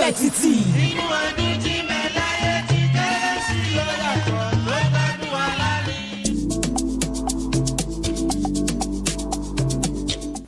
milẹ̀ títì. inú ọdún tí mẹ́láyé ti kérésì ló yàtọ̀ ló gbádùn wa lálẹ́.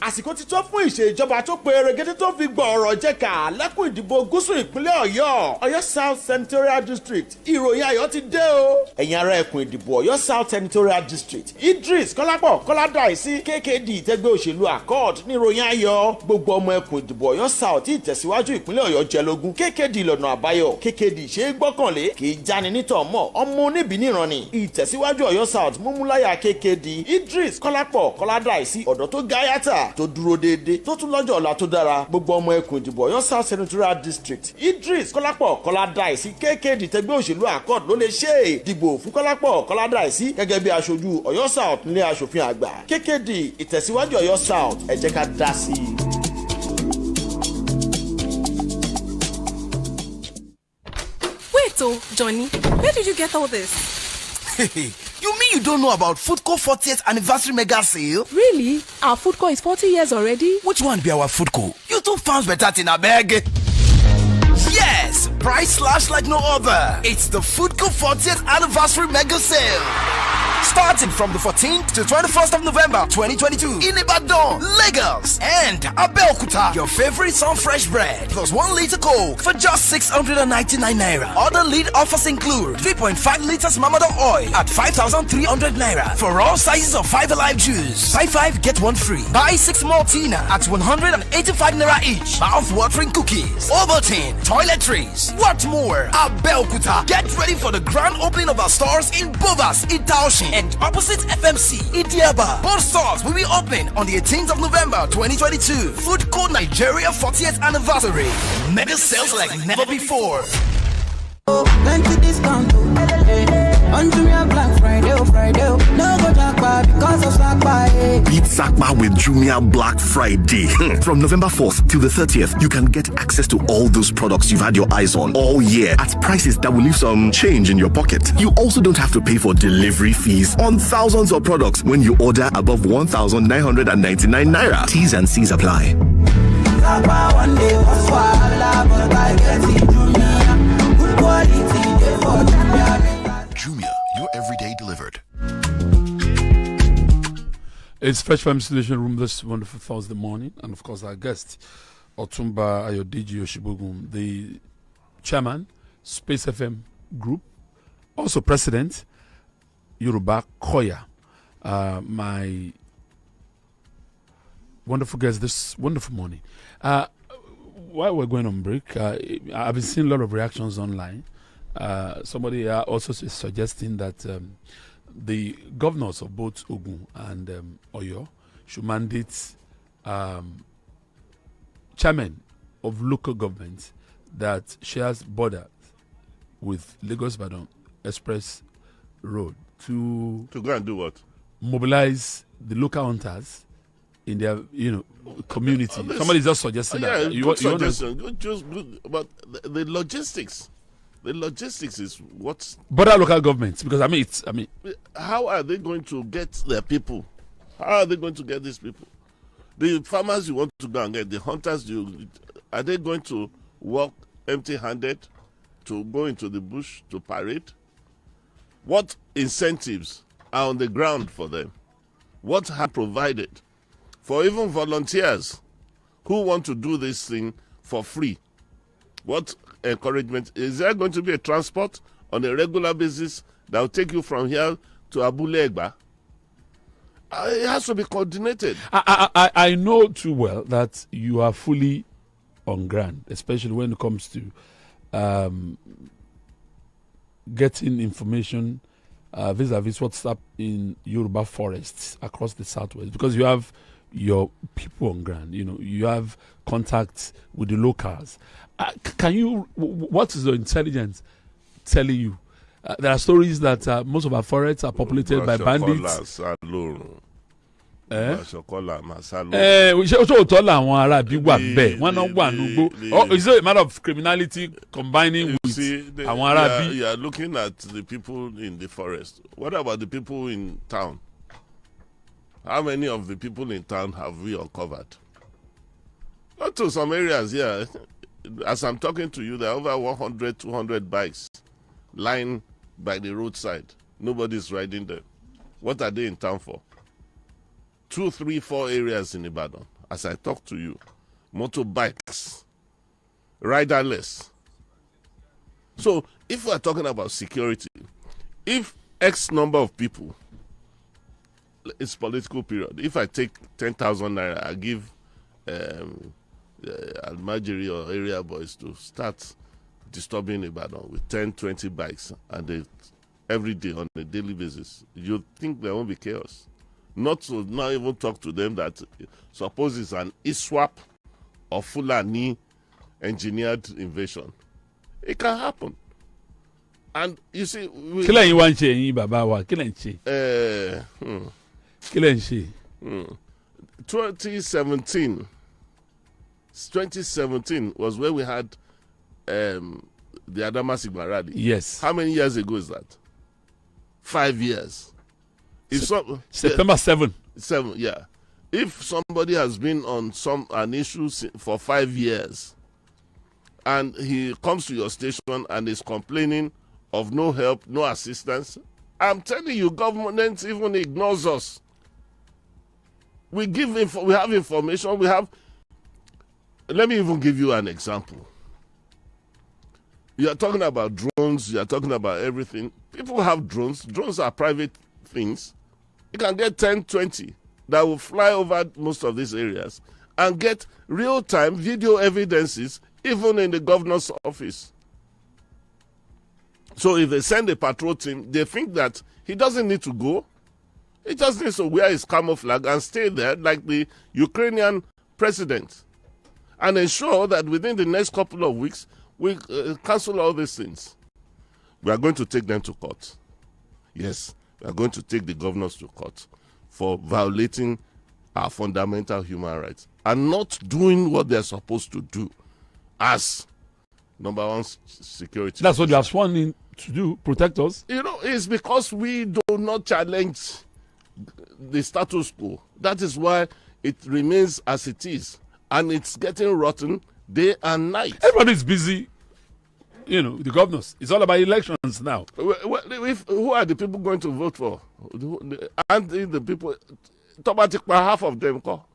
àsìkò ti tó fún ìṣèjọba tó pe erégedé tó fi gbọ́ ọ̀rọ̀ jẹ́ka lẹ́kùn ìdìbò gúúsù ìpínlẹ̀ Ọ̀yọ́ South Senatorial District. ìròyìn ayọ̀ ti dé o. ẹ̀yin ará ẹkùn ìdìbò Ọ̀yọ́ South Senatorial District. Idris Kọ́lápọ̀ Kọ́ládàísí KKD tẹ́gbẹ́ òṣèlú Accord ní ìròyìn ayọ̀. gbogbo ọmọ ẹkùn ìdìbò Ọ̀yọ́ South tí ìtẹ̀síwájú ìpínlẹ̀ Ọ̀yọ́ jẹ lógún. KKD lọ́nà àbáyọ. KKD ṣe é gbọ́kànlé kì í jáni nítọ̀ mọ́ ọmọ oníbì níran ni. ìtẹ̀síwájú Ọ̀yọ́ South múmúláyà KKD Idris Kọ́lápọ̀ Kọ́ládàísí ọ̀dọ́ tó gáyàtà tó dúró déédéé tó tún lọ́jọ́ ọ̀la tó dára. gbogbo ọmọ ẹkùn ìdìbò Ọ̀yọ́ South Senatorial District. Idris Kọ́lápọ̀ Kọ́ládàísí KKD tẹgbẹ́ òṣèlú Accord ló lè ṣe é. dìbò fún Kọ́lápọ̀ Kọ́ládàísí gẹ́gẹ́ bí aṣojú Ọ̀yọ́ South nílé aṣòfin àgbà. KKD ìtẹ̀síwájú Ọ̀yọ́ South ẹ jẹ́ ká dá sí i. Wait, Johnny, where did you get all this? You mean you don't know about Foodco 40th anniversary mega sale? Really? Our Foodco is 40 years already? Which one be our Foodco? You two fans better in a bag. Yes, price slash like no other. It's the Foodco 40th anniversary mega sale. Starting from the 14th to 21st of November 2022 in Ibadan, Lagos, and Abeokuta. Your favorite Sun Fresh bread plus 1 liter Coke for just 699 naira. Other lead offers include 3.5 liters Mamado oil at 5,300 naira for all sizes of 5 Alive juice. Buy 5 get 1 free. Buy 6 Maltina at 185 naira each. Mouth-watering cookies, Ovaltine, toiletries. What more? Abeokuta. Get ready for the grand opening of our stores in Bovas, Itaoshin, and opposite FMC, Idiaba. Both stores will be open on the 18th of November 2022. Foodco Nigeria 40th anniversary. Mega sales like never before. Plenty discount on Jumia Black Friday, no go jackpot because of Sakpa. Beat Sakpa with Jumia Black Friday. From November 4th to the 30th, you can get access to all those products you've had your eyes on all year at prices that will leave some change in your pocket. You also don't have to pay for delivery fees on thousands of products when you order above 1,999 naira. T's and C's apply. Sakpa one day was swalla, but I get it Jumia. Good quality day for Jumia. Jumia, your everyday delivered. It's Fresh Fam Solution Room this wonderful Thursday morning, and of course our guest, Otumba Ayodiji Oshibogun, the chairman, Space FM Group, also president, Yoruba Koya. My wonderful guest this wonderful morning. While we're going on break, I've been seeing a lot of reactions online. Somebody also is suggesting that the governors of both Ogun and Oyo should mandate chairmen of local governments that shares borders with Lagos-Ibadan Express Road to go and do what? Mobilize the local hunters in their community. Somebody's just suggesting that. Good suggestion. Good, but the logistics. The logistics is what border local governments, because how are they going to get their people? How are they going to get these people? The farmers you want to go and get, the hunters are they going to walk empty-handed to go into the bush to parade? What incentives are on the ground for them? What have provided for even volunteers who want to do this thing for free? What encouragement? Is there going to be a transport on a regular basis that will take you from here to Abule Egba? It has to be coordinated. I know too well that you are fully on ground, especially when it comes to getting information vis-a-vis what's up in Yoruba forests across the southwest, because you have your people on ground. You have contacts with the locals. What is the intelligence telling you? There are stories that most of our forests are populated by bandits. Is it a matter of criminality combining with Arabi? You are looking at the people in the forest. What about the people in town? How many of the people in town have we uncovered? Not to some areas here. as I'm talking to you, there are over 100, 200 bikes lying by the roadside. Nobody's riding them. What are they in town for? 2, 3, 4 areas in Ibadan. As I talk to you, motorbikes, riderless. So if we're talking about security, if X number of people, it's political period. If I take 10,000 naira, I give Almajiri or area boys to start disturbing Ibadan with 10, 20 bikes and they, every day on a daily basis, you think there won't be chaos. Not to not even talk to them that suppose it's an ISWAP or Fulani engineered invasion. It can happen. And you see, kí lẹ́yìn wá ń ṣe yín bàbá wa, kí lẹ́yìn ṣe? Kí lẹ́yìn ṣe? 2017 was where we had the Adama Sigma rally. Yes. How many years ago is that? 5 years. If September 7. 7, yeah. If somebody has been on an issue for 5 years and he comes to your station and is complaining of no help, no assistance, I'm telling you, government even ignores us. We have information, let me even give you an example. You are talking about drones, you are talking about everything. People have drones. Drones are private things. You can get 10, 20 that will fly over most of these areas and get real-time video evidences even in the governor's office. So if they send a patrol team, they think that he doesn't need to go. He just needs to wear his camouflage and stay there like the Ukrainian president and ensure that within the next couple of weeks, we cancel all these things. We are going to take them to court. Yes, we are going to take the governors to court for violating our fundamental human rights and not doing what they're supposed to do as number one security. That's what they have sworn in to do, protect us. You know, it's because we do not challenge the status quo. That is why it remains as it is. And it's getting rotten day and night. Everybody's busy, the governors. It's all about elections now. Who are the people going to vote for? And the people, half of them call.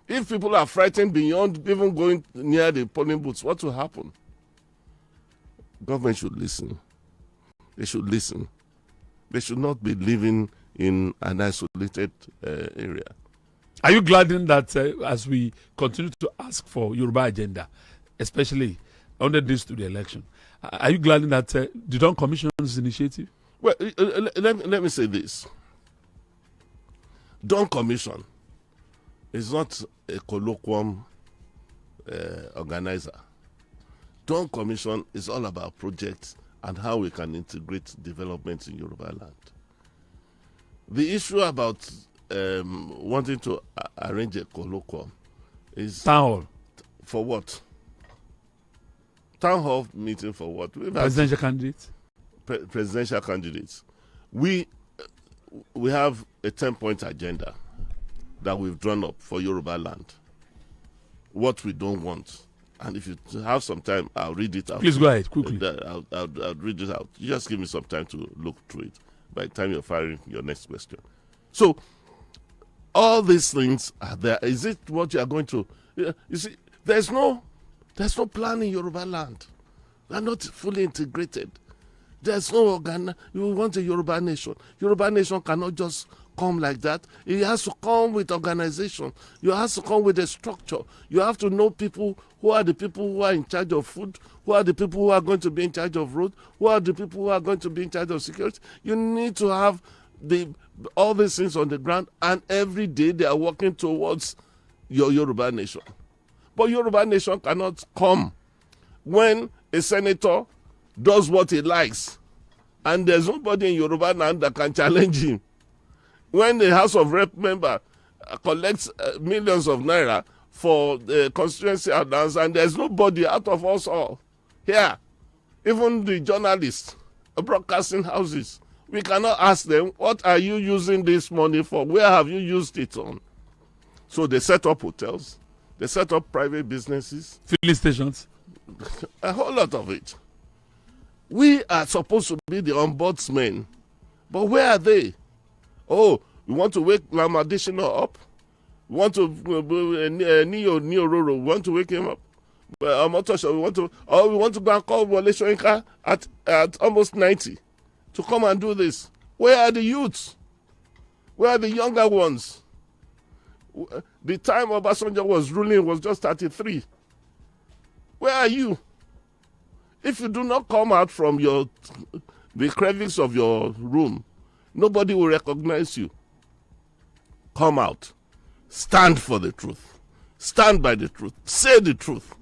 If people are frightened beyond even going near the polling booths, what will happen? Government should listen. They should listen. They should not be living in an isolated area. Are you glad that as we continue to ask for Yoruba agenda, especially 100 days to the election, are you glad that the Dawn Commission's initiative? Well, let me say this. Dawn Commission is not a colloquium organizer. Dawn Commission is all about projects and how we can integrate development in Yoruba land. The issue about wanting to arrange a colloquium is... Town hall. For what? Town hall meeting for what? Presidential candidates? Presidential candidates. We have a 10-point agenda that we've drawn up for Yoruba land. What we don't want. And if you have some time, I'll read it out. Please go ahead, quickly. I'll read it out. You just give me some time to look through it by the time you're firing your next question. So, all these things are there. Is it what you are going to... You see, there's no plan in Yoruba land. They're not fully integrated. There's no organ. You want a Yoruba nation. Yoruba nation cannot just come like that. It has to come with organization. You have to come with a structure. You have to know people. Who are the people who are in charge of food? Who are the people who are going to be in charge of road? Who are the people who are going to be in charge of security? You need to have all these things on the ground, and every day they are working towards your Yoruba nation. But Yoruba nation cannot come when a senator does what he likes, and there's nobody in Yoruba land that can challenge him. When the House of Rep member collects millions of naira for the constituency allowance, and there's nobody out of us all here, even the journalists, broadcasting houses, we cannot ask them, what are you using this money for? Where have you used it on? So they set up hotels, They set up private businesses. Filling stations. A whole lot of it. We are supposed to be the ombudsmen. But where are they? Oh, we want to wake Lamadishina up. We want to Neo Roro. We want to wake him up. We want to go and call Wale Soyinka at almost 90 to come and do this. Where are the youths? Where are the younger ones? The time Obasanjo was ruling was just 33. Where are you? If you do not come out from the crevice of your room, nobody will recognize you. Come out. Stand for the truth. Stand by the truth. Say the truth.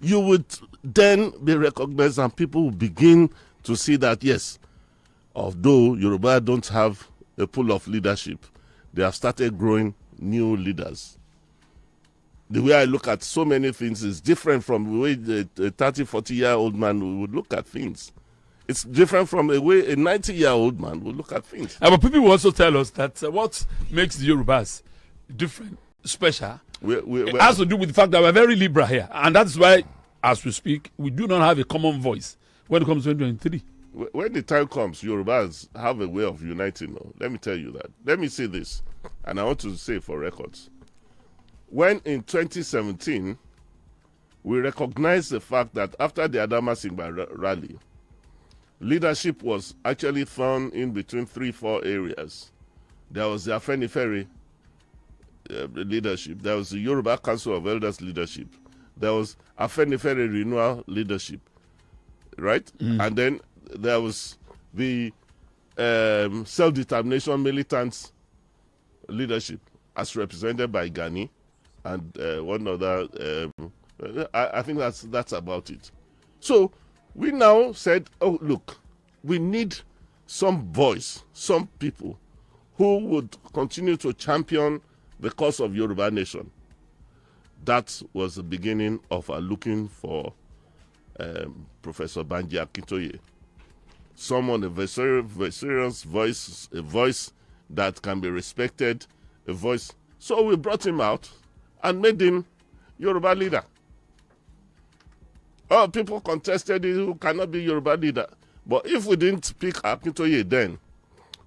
You would then be recognized and people will begin to see that, yes, although Yoruba don't have a pool of leadership, they have started growing new leaders. The way I look at so many things is different from the way a 30, 40-year-old man would look at things. It's different from the way a 90-year-old man would look at things. But people will also tell us that what makes the Yorubas different, special, it has to do with the fact that we're very liberal here. And that's why, as we speak, we do not have a common voice when it comes to 2023. When the time comes, Yorubas have a way of uniting. Let me tell you that. Let me say this, and I want to say for records. When in 2017, we recognized the fact that after the Adama Singba rally, leadership was actually thrown in between 3-4 areas. There was the Afenifere leadership. There was the Yoruba Council of Elders leadership. There was Afenifere Renewal leadership, right? And then there was the self-determination militants leadership as represented by Gani and one other. I think that's about it. So we now said, oh, look, we need some voice, some people who would continue to champion the cause of Yoruba nation. That was the beginning of our looking for Professor Banji Akintoye. Someone, a very serious voice, a voice that can be respected, a voice. So we brought him out and made him Yoruba leader. Oh, people contested it who cannot be Yoruba leader. But if we didn't pick Akintoye then,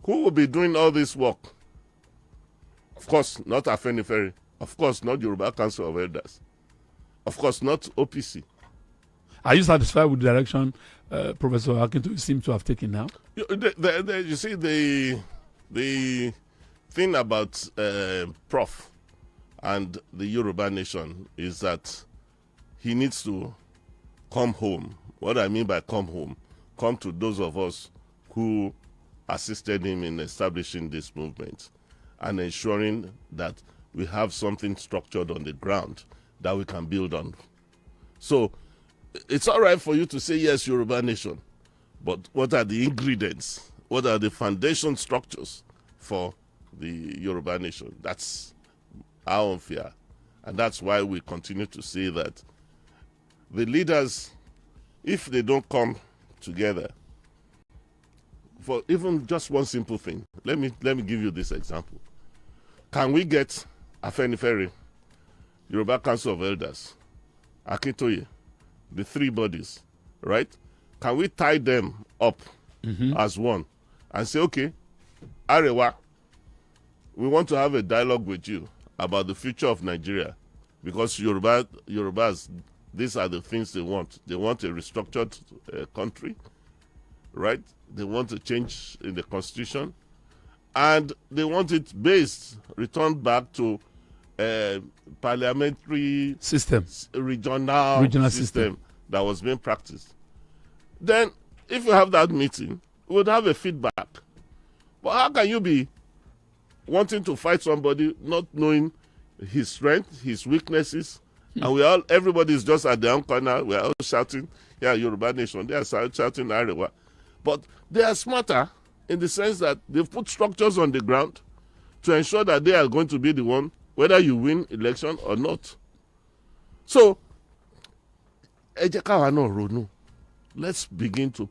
who will be doing all this work? Of course, not Afenifere. Of course, not Yoruba Council of Elders. Of course, not OPC. Are you satisfied with the direction Professor Akintoye seems to have taken now? You see, the thing about Prof and the Yoruba nation is that he needs to come home. What I mean by come to those of us who assisted him in establishing this movement and ensuring that we have something structured on the ground that we can build on. So it's all right for you to say, yes, Yoruba nation, but what are the ingredients? What are the foundation structures for the Yoruba nation? That's our own fear. And that's why we continue to say that the leaders, if they don't come together, for even just one simple thing, let me give you this example. Can we get Afenifere, Yoruba Council of Elders, Akintoye, the three bodies, right? Can we tie them up as one and say, okay, Arewa, we want to have a dialogue with you about the future of Nigeria because Yorubas, these are the things they want. They want a restructured country, right? They want a change in the constitution, and they want it returned back to parliamentary system, regional system that was being practiced. Then, if you have that meeting, we would have a feedback. But how can you be wanting to fight somebody not knowing his strength, his weaknesses, and everybody's just at their own corner, we're all shouting, yeah, Yoruba nation, they are shouting Arewa. But they are smarter in the sense that they've put structures on the ground to ensure that they are going to be the one, whether you win election or not. So, let's begin to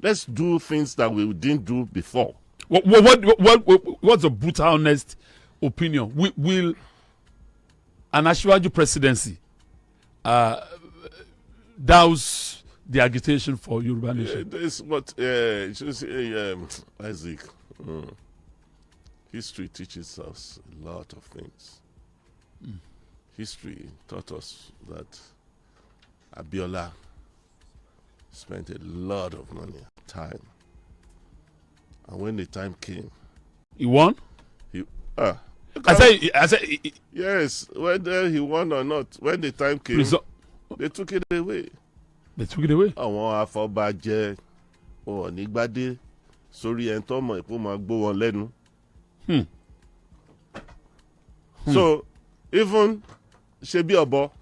let's do things that we didn't do before. What's a brutal, honest opinion? Will an Asiwaju presidency douse the agitation for Yoruba nation? This what Isaac. History teaches us a lot of things. History taught us that Abiola spent a lot of money, time, and when the time came, he won. I said, yes. Whether he won or not, when the time came, they took it away. They took it away. Àwọn afọbajẹ onígbádé sórí ẹntọmọ ìpò máa gbó wọn lẹ́nu. So even Shebi Obo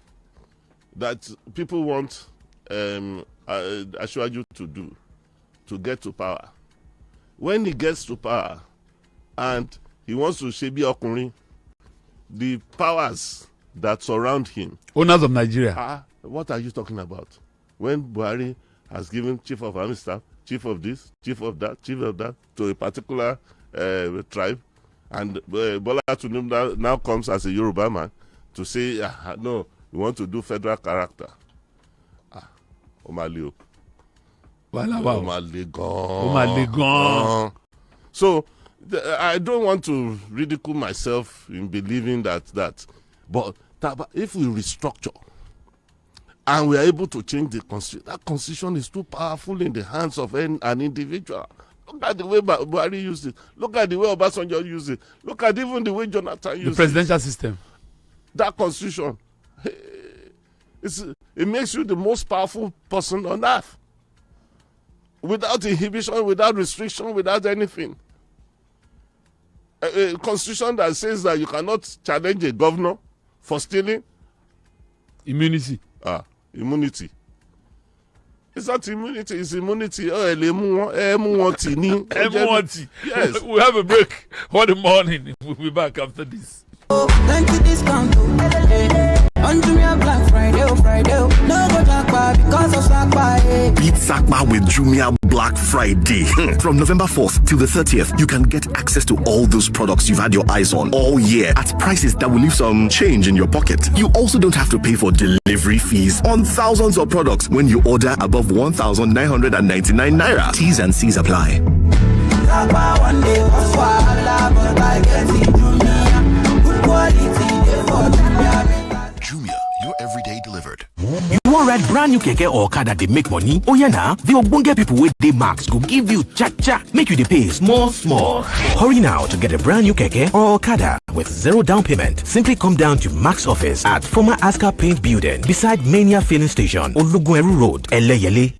that people want Asiwaju to do to get to power. When he gets to power and he wants to Shebi Okunrin, the powers that surround him. Owners of Nigeria. What are you talking about? When Buhari has given chief of army staff, chief of this, chief of that to a particular tribe, and Bola Tinubu now comes as a Yoruba man to say, no, we want to do federal character. Omali gone. So I don't want to ridicule myself in believing that. But if we restructure and we are able to change the constitution, that constitution is too powerful in the hands of an individual. Look at the way Buhari used it. Look at the way Obasanjo used it. Look at even the way Jonathan used it. The presidential system. That constitution, it makes you the most powerful person on earth. Without inhibition, without restriction, without anything. A constitution that says that you cannot challenge a governor for stealing. Immunity. Immunity. It's not immunity, it's immunity. Yes. We'll have a break for the morning. We'll be back after this. Plenty discount. On Jumia Black Friday, no go jackpot because of Sakpa. Beat Sakpa with Jumia Black Friday. From November 4th to the 30th, you can get access to all those products you've had your eyes on all year at prices that will leave some change in your pocket. You also don't have to pay for delivery fees on thousands of products when you order above 1,999 naira. T's and C's apply. One day was but I get it. Good quality. Jumia, your everyday delivered. You want ride brand new keke or car that they make money? Oh yeah, now the ogbonge people with the max go give you cha make you the pay small. Hurry now to get a brand new keke or Okada with zero down payment. Simply come down to Max office at former Aska Paint Building beside Mania Filling Station, Olugunru Road, Eleyele.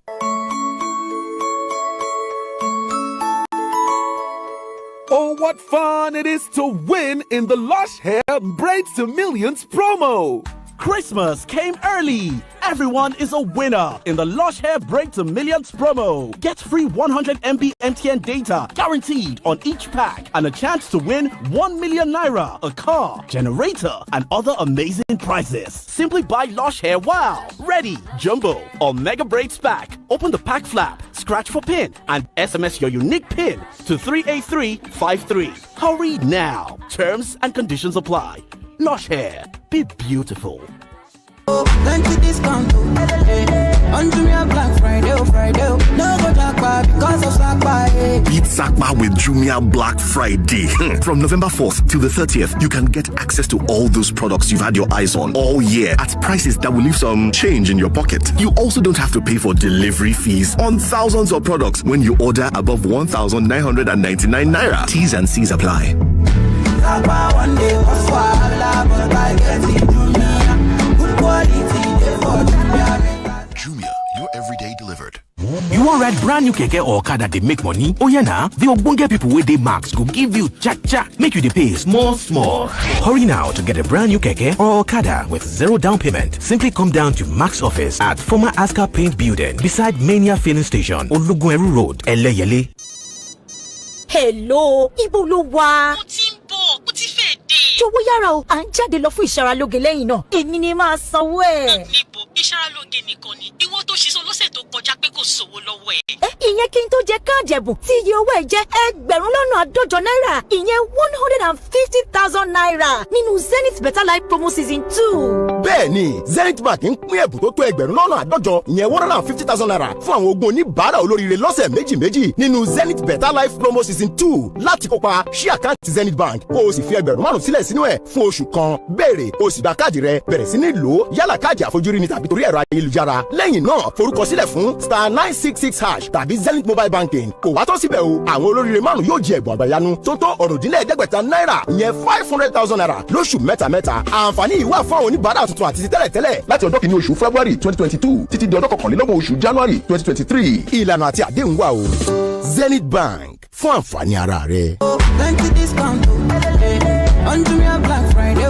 Oh, what fun it is to win in the Lush Hair Braids to Millions promo! Christmas came early. Everyone is a winner in the Lush Hair Braids to Millions promo. Get free 100 MB MTN data guaranteed on each pack and a chance to win 1 million naira, a car, generator, and other amazing prizes. Simply buy Lush Hair Wow, Ready, Jumbo, or Mega Braids pack. Open the pack flap, scratch for pin, and SMS your unique pin to 38353. Hurry now. Terms and conditions apply. Lush Hair, be beautiful. Plenty discount. On Jumia Black Friday, no go jackpot because of Sakpa. Beat Sakpa with Jumia Black Friday. From November 4th to the 30th, you can get access to all those products you've had your eyes on all year at prices that will leave some change in your pocket. You also don't have to pay for delivery fees on thousands of products when you order above 1,999 naira. T's and C's apply. One day was but I get it. Good quality. Jumia, your everyday delivered. You want ride brand new keke or car that they make money? Oh yeah, now the ogbonge people with the max go give you cha make you the pay small. Hurry now to get a brand new keke or Okada with zero down payment. Simply come down to Max office at former Aska Paint Building beside Mania Filling Station, Olugunru Road, Eleyele. Hello, ibo lo wà? Mo ti ń bọ̀, ó ti fẹ́ dé. Jọ̀wọ́ yára o, à ń jáde lọ fún ìṣaralóge lẹ́yìn náà. Èmi ni máa sanwó ẹ̀. Níbo ìṣaralóge nìkan ni ìwọ tó ṣiṣẹ́ lọ́sẹ̀ tó kọjá pé kò sówó lọ́wọ́ ẹ̀. Ìyẹn ìyẹn kí n tó jẹ káàdì ẹ̀bùn tí iye owó ẹ̀ jẹ́ ẹgbẹ̀rún lọ́nà àádọ́jọ náírà ìyẹn 150,000 naira nínú Zenith Better Life promo season 2. Bẹ́ẹ̀ni, Zenith Bank ń pín ẹ̀bùn tó tó ẹgbẹ̀rún lọ́nà àádọ́jọ ìyẹn 150,000 naira fún àwọn ogún oníbàárà olóríire lọ́sẹ̀ méjì nínú Zenith Better Life promo season 2. Láti kópa, ṣí àkáǹtì Zenith Bank kó o sì fi ẹgbẹ̀rún márùn-ún sílẹ̀ sínú ẹ̀ fún oṣù kan. Béèrè o sì gba káàdì rẹ bẹ̀rẹ̀ sí ní lò ó yálà káàdì àfojúrí ni tàbí torí ẹ̀rọ ayélujára. Lẹ́yìn náà forúkọ sílẹ̀ fún *966# tàbí Zenith mobile banking. Kò wá tó síbẹ̀ o, àwọn olóríire márùn-ún yóò jẹ ẹ̀bùn àgbàyanu tó tó ọ̀rọ̀dínlẹ̀ẹ́dẹ́gbẹ̀ta náírà ìyẹn 500,000 naira lóṣù mẹ́ta. Àǹfààní yìí wà fún àwọn oníbàárà tuntun àti ti tẹ́lẹ̀ láti ọjọ́ kìíní oṣù February 2022 títí di ọjọ́ kọkànlélọ́gbọ̀n oṣù January 2023. Ìlànà àti àdéhùn wà o. Zenith Bank fún àǹfààní ara rẹ. Plenty discount on Jumia Black Friday,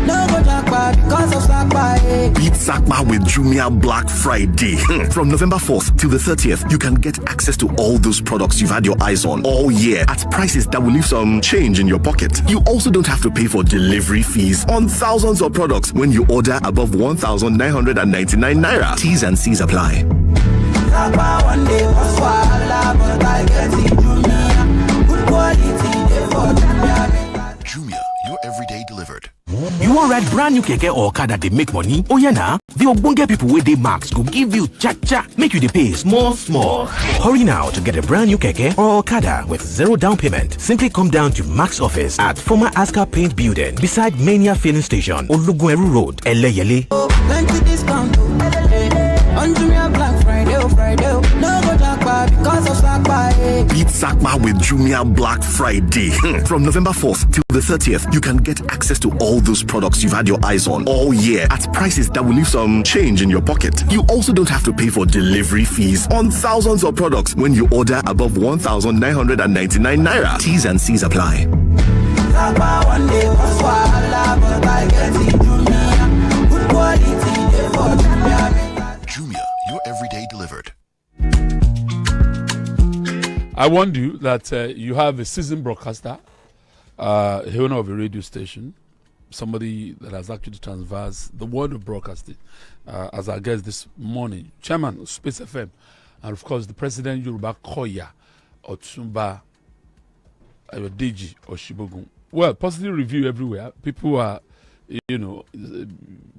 no go jackpot because of Sakpa. Beat Sakpa with Jumia Black Friday. From November 4th to the 30th, you can get access to all those products you've had your eyes on all year at prices that will leave some change in your pocket. You also don't have to pay for delivery fees on thousands of products when you order above 1,999 naira. T's and C's apply. Sakpa one day was swalla, but I get it Jumia. Good quality there for Jumia. Jumia, your everyday delivered. You wan ride brand new keke or okada dey make money? Oh yeah na, the ogbonge people wey dey Max go give you cha-cha, make you dey pay small. Hurry now to get a brand new keke or okada with zero down payment. Simply come down to Max office at former Aska Paint Building beside Mania Filling Station, Olugunẹru Road, Eleyele. Plenty discount on Jumia Black Friday, no go jackpot because of Sakpa. Beat Sakpa with Jumia Black Friday. From November 4th to the 30th, you can get access to all those products you've had your eyes on all year at prices that will leave some change in your pocket. You also don't have to pay for delivery fees on thousands of products when you order above 1,999 naira. T's and C's apply. Sakpa one day was swalla, but I get it Jumia. Good quality there for Jumia. Jumia, your everyday delivered. I warned you that you have a seasoned broadcaster, a owner of a radio station, somebody that has actually transversed the world of broadcasting, as our guest this morning, chairman of Space FM, and of course the president Yoruba Koya Otumba Ayodeji Oshibogun. Well, positive review everywhere. People are,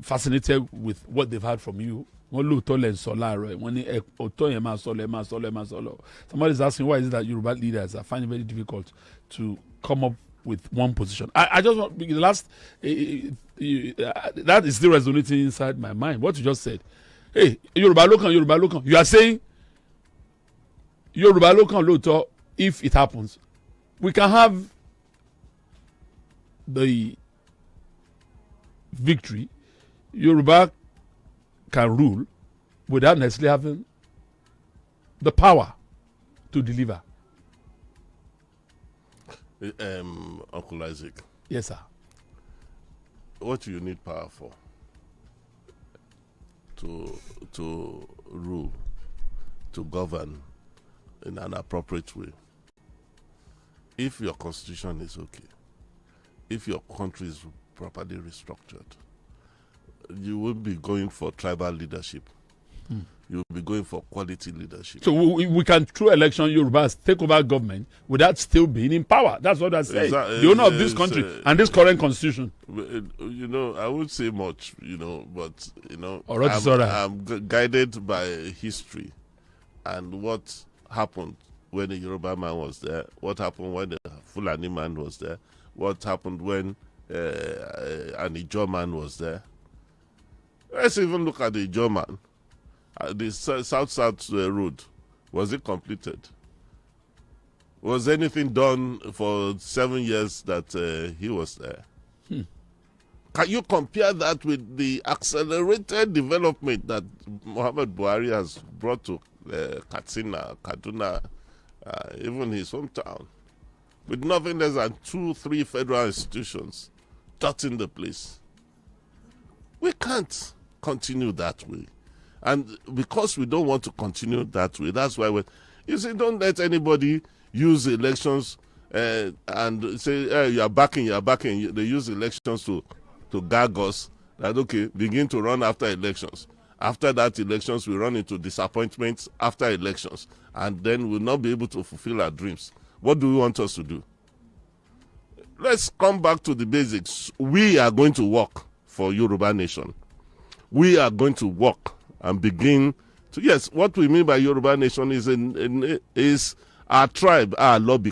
fascinated with what they've heard from you. Somebody's asking why is it that Yoruba leaders are finding it very difficult to come up with one position. I just want the last that is still resonating inside my mind. What you just said. Hey, Yoruba local. You are saying Yoruba local, if it happens, we can have the victory. Yoruba can rule without necessarily having the power to deliver. Uncle Isaac. Yes, sir. What do you need power for? To rule, to govern in an appropriate way. If your constitution is okay, if your country is properly restructured, you will be going for tribal leadership. You will be going for quality leadership. So we can, through election, Yorubas take over government without still being in power. That's what I say. The owner of this country and this current constitution. I won't say much, but, I'm guided by history and what happened when the Yoruba man was there, what happened when the Fulani man was there, what happened when an Ijaw man was there. Let's even look at the Ijaw man. The South road, was it completed? Was anything done for 7 years that he was there? Can you compare that with the accelerated development that Muhammad Buhari has brought to Katsina, Kaduna, even his hometown, with nothing less than 2-3 federal institutions dotting the place? We can't continue that way. And because we don't want to continue that way, that's why you see, don't let anybody use elections and say, hey, you are backing. They use elections to gag us that, okay, begin to run after elections. After that elections, we run into disappointments after elections, and then we'll not be able to fulfill our dreams. What do you want us to do? Let's come back to the basics. We are going to work for Yoruba Nation. We are going to work and begin to, yes, what we mean by Yoruba Nation is our tribe, our lobby.